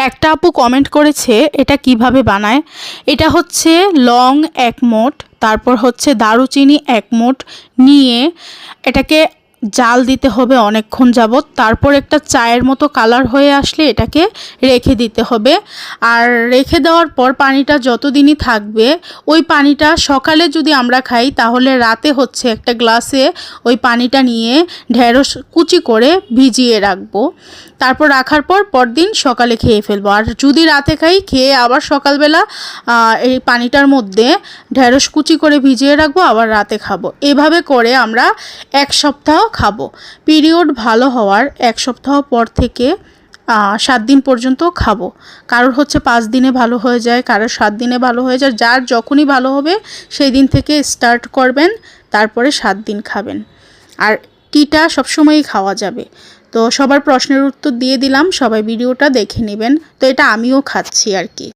একটা আপু কমেন্ট করেছে এটা কিভাবে বানায়। এটা হচ্ছে লং 1 মোট, তারপর হচ্ছে দারুচিনি 1 মোট নিয়ে এটাকে জাল দিতে হবে অনেকক্ষণ যাবত। তারপর একটা চায়ের মতো কালার হয়ে আসলে এটাকে রেখে দিতে হবে। আর রেখে দেওয়ার পর পানিটা যতদিনই থাকবে, ওই পানিটা সকালে যদি আমরা খাই তাহলে রাতে হচ্ছে একটা গ্লাসে ওই পানিটা নিয়ে ঢেঁড়স কুচি করে ভিজিয়ে রাখবো। তারপর রাখার পর পরদিন সকালে খেয়ে ফেলবো। আর যদি রাতে খাই, খেয়ে আবার সকালবেলা এই পানিটার মধ্যে ঢেঁড়স কুচি করে ভিজিয়ে রাখবো, আবার রাতে খাবো। এভাবে করে আমরা 1 সপ্তাহ খাবো। পিরিয়ড ভালো হওয়ার 1 সপ্তাহ পর থেকে 7 দিন পর্যন্ত খাবো। কারোর হচ্ছে 5 দিনে ভালো হয়ে যায়, কারোর 7 দিনে ভালো হয়ে যায়। যার যখনই ভালো হবে সেই দিন থেকে স্টার্ট করবেন, তারপরে 7 দিন খাবেন। আর টিটা সবসময়ই খাওয়া যাবে। তো সবার প্রশ্নের উত্তর দিয়ে দিলাম, সবাই ভিডিওটা দেখে নেবেন। তো এটা আমিও খাচ্ছি আর কি।